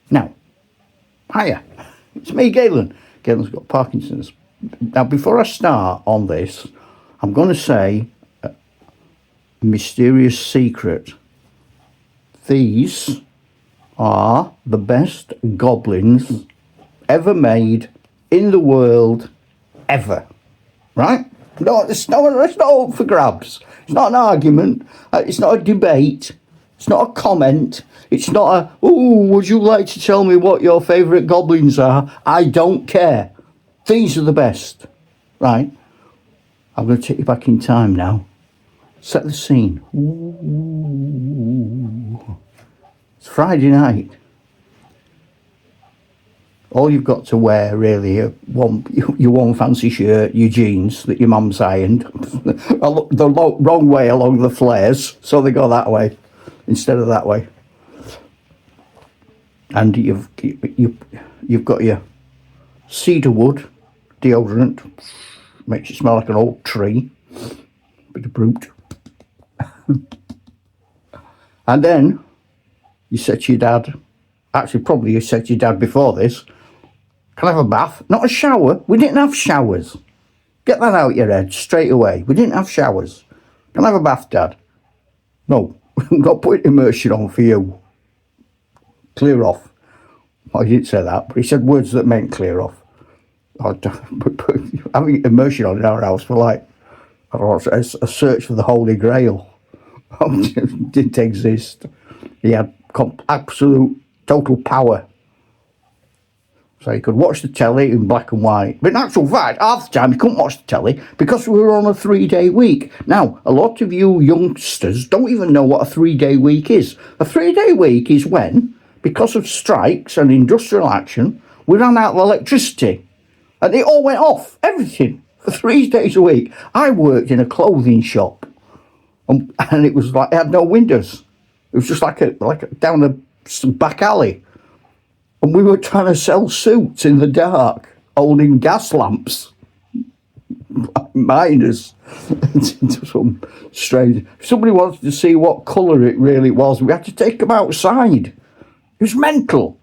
Now, hiya, it's me, Galen. Galen's got Parkinson's. Now, before I start on this, I'm going to say a mysterious secret. These are the best goblins ever made in the world, ever. Right? No, it's not up for grabs. It's not an argument. It's not a debate. It's not a comment. It's not a, oh, would you like to tell me what your favourite goblins are? I don't care. These are the best. Right? I'm going to take you back in time now. Set the scene. Ooh. It's Friday night. All you've got to wear really are your one fancy shirt, your jeans that your mum's ironed, the wrong way along the flares, so they go that way instead of that way. And you've got your cedar wood deodorant, makes you smell like an old tree, bit of brute. And then you said to your dad, actually probably you said to your dad before this, can I have a bath? Not a shower. We didn't have showers. Get that out your head straight away. We didn't have showers. Can I have a bath, Dad? No, I'm not putting immersion on for you. Clear off. Well, he didn't say that, but he said words that meant clear off. Having immersion on in our house for like, I don't know, a search for the Holy Grail. Didn't exist. He had absolute, total power. So you could watch the telly in black and white. But in actual fact, half the time you couldn't watch the telly because we were on a 3-day week. Now, a lot of you youngsters don't even know what a 3-day week is. A 3-day week is when, because of strikes and industrial action, we ran out of electricity. And it all went off, everything, for 3 days a week. I worked in a clothing shop. And it was like, it had no windows. It was just like down a back alley. And we were trying to sell suits in the dark, holding gas lamps. Miners. Some strange. If somebody wanted to see what colour it really was, we had to take them outside. It was mental.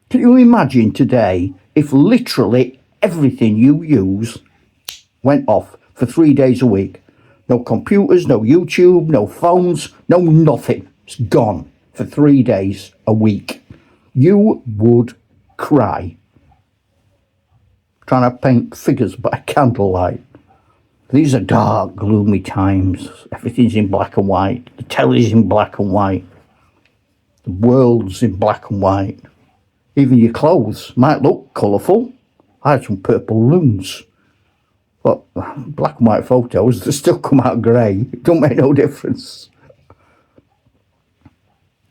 Can you imagine today if literally everything you use went off for 3 days a week? No computers, no YouTube, no phones, no nothing. It's gone for 3 days a week. You would cry. Trying to paint figures by candlelight. These are dark, gloomy times. Everything's in black and white. The telly's in black and white. The world's in black and white. Even your clothes might look colourful. I had some purple loons. But black and white photos, they still come out grey. It don't make no difference.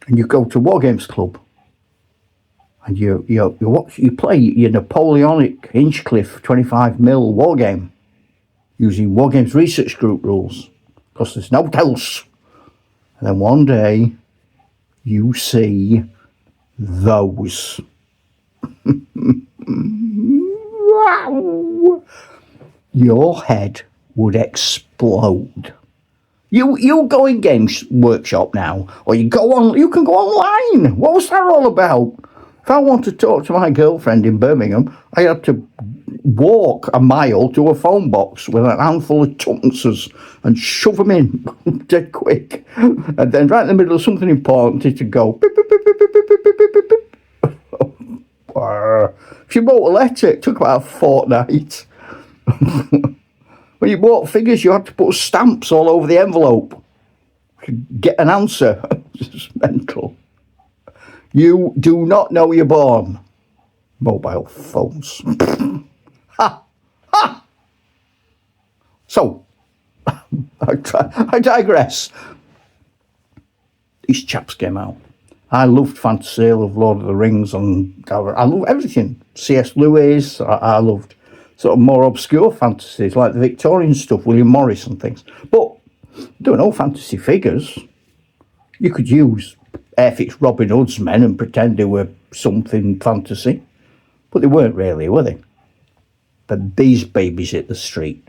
And you go to War Games Club. And you play your Napoleonic Hinchcliffe 25mm war game using War Games Research Group rules, because there's no else. And then one day you see those. Your head would explode. You go in Games Workshop now, or you can go online. What was that all about? If I want to talk to my girlfriend in Birmingham, I had to walk a mile to a phone box with a handful of tunces and shove them in dead quick. And then right in the middle of something important, it would go beep, beep, beep, beep, beep, beep, beep, beep, beep, beep. If you bought a letter, it took about a fortnight. When you bought figures, you had to put stamps all over the envelope to get an answer. It's mental. You do not know you're born. Mobile phones. Ha! Ha! So, I digress. These chaps came out. I loved fantasy, I loved Lord of the Rings, and I love everything. C.S. Lewis, I loved sort of more obscure fantasies, like the Victorian stuff, William Morris and things. But there were no fantasy figures. You could use airfix Robin Hood's men and pretend they were something fantasy. But they weren't really, were they? But these babies hit the street.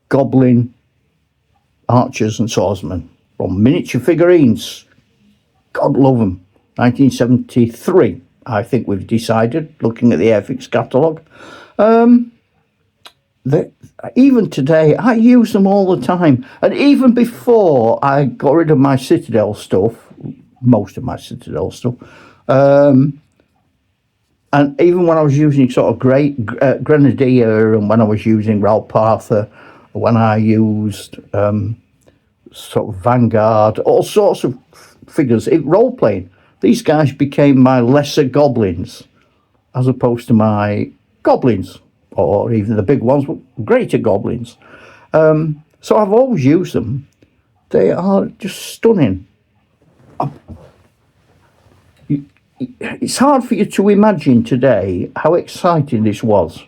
Goblin, archers and swordsmen. From miniature figurines. God love them. 1973, I think we've decided, looking at the Airfix catalogue. That even today, I use them all the time. And even before I got rid of my Citadel stuff, most of my Citadel stuff, and even when I was using sort of Grenadier, and when I was using Ralph Arthur, when I used sort of Vanguard, all sorts of figures, role-playing, these guys became my lesser goblins, as opposed to my goblins, or even the big ones, greater goblins. So I've always used them. They are just stunning. It's hard for you to imagine today how exciting this was.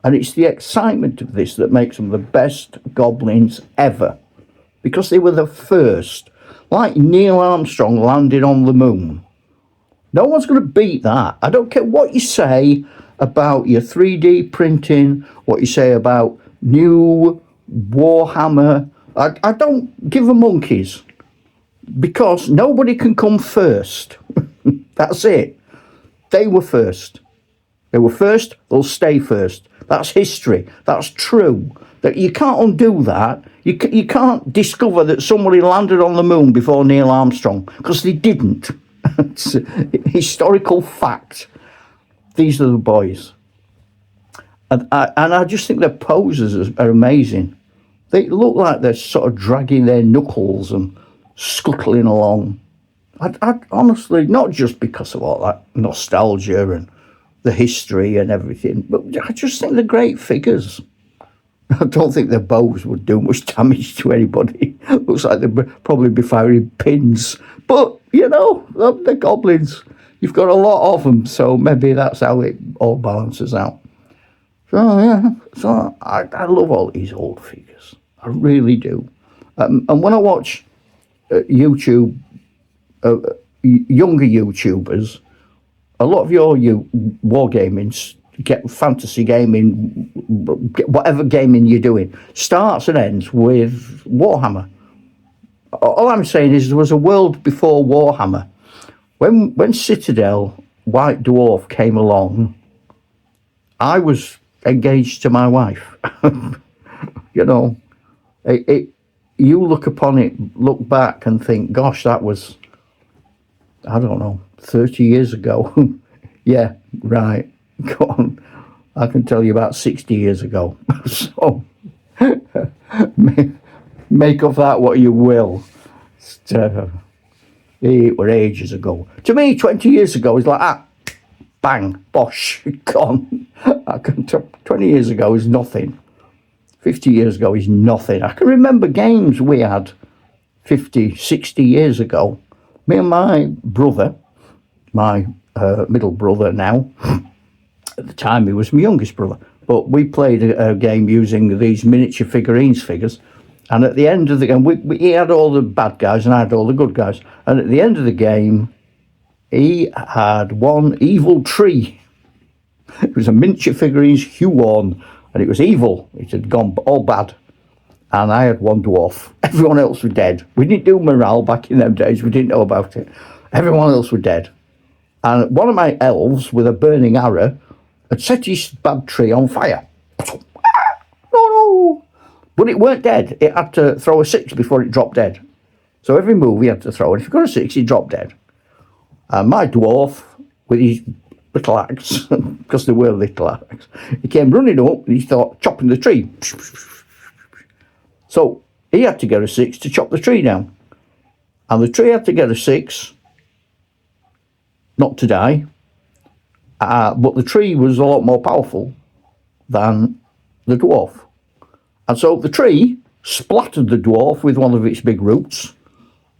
And it's the excitement of this that makes them the best goblins ever. Because they were the first. Like Neil Armstrong landed on the moon. No one's going to beat that. I don't care what you say about your 3D printing, what you say about new Warhammer. I don't give a monkeys. Because nobody can come first. That's it. They were first. They were first, they'll stay first. That's history. That's true. That you can't undo that. You can't discover that somebody landed on the moon before Neil Armstrong, because they didn't. It's a historical fact. These are the boys. And I just think their poses are amazing. They look like they're sort of dragging their knuckles and scuttling along. I honestly, not just because of all that nostalgia and the history and everything, but I just think they're great figures. I don't think their bows would do much damage to anybody. Looks like they'd probably be firing pins. But, you know, they're goblins. You've got a lot of them, so maybe that's how it all balances out. So, yeah, so I love all these old figures. I really do. And when I watch YouTube, younger YouTubers, a lot of your wargaming, get fantasy gaming, whatever gaming you're doing, starts and ends with Warhammer. All I'm saying is there was a world before Warhammer. When Citadel White Dwarf came along, I was engaged to my wife. You know, you look upon it, look back and think, gosh, that was, I don't know, 30 years ago. Yeah, right. Go on. I can tell you about 60 years ago. So, make of that what you will. It were ages ago. To me, 20 years ago is like, bang, bosh, gone. 20 years ago is nothing. 50 years ago is nothing. I can remember games we had 50, 60 years ago. Me and my brother, my middle brother now, at the time he was my youngest brother, but we played a game using these miniature figures, and at the end of the game, he had all the bad guys and I had all the good guys, and at the end of the game, he had one evil tree. It was a miniature figurines Huon, and it was evil. It had gone all bad. And I had one dwarf. Everyone else was dead. We didn't do morale back in them days. We didn't know about it. Everyone else was dead. And one of my elves with a burning arrow had set his bad tree on fire. No. But it weren't dead. It had to throw a 6 before it dropped dead. So every move he had to throw, and if he got a 6, he dropped dead. And my dwarf, with his little axe, because they were little axe, he came running up and he started chopping the tree. So he had to get a 6 to chop the tree down. And the tree had to get a 6 not to die. But the tree was a lot more powerful than the dwarf. And so the tree splattered the dwarf with one of its big roots,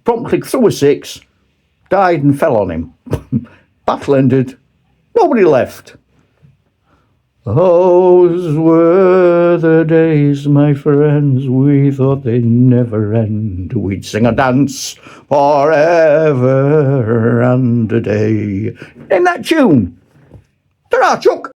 promptly threw a 6, died and fell on him. Battle ended. Nobody left. Those were the days, my friends, we thought they'd never end. We'd sing a dance forever and a day. In that tune. Ta-ra, Chuck!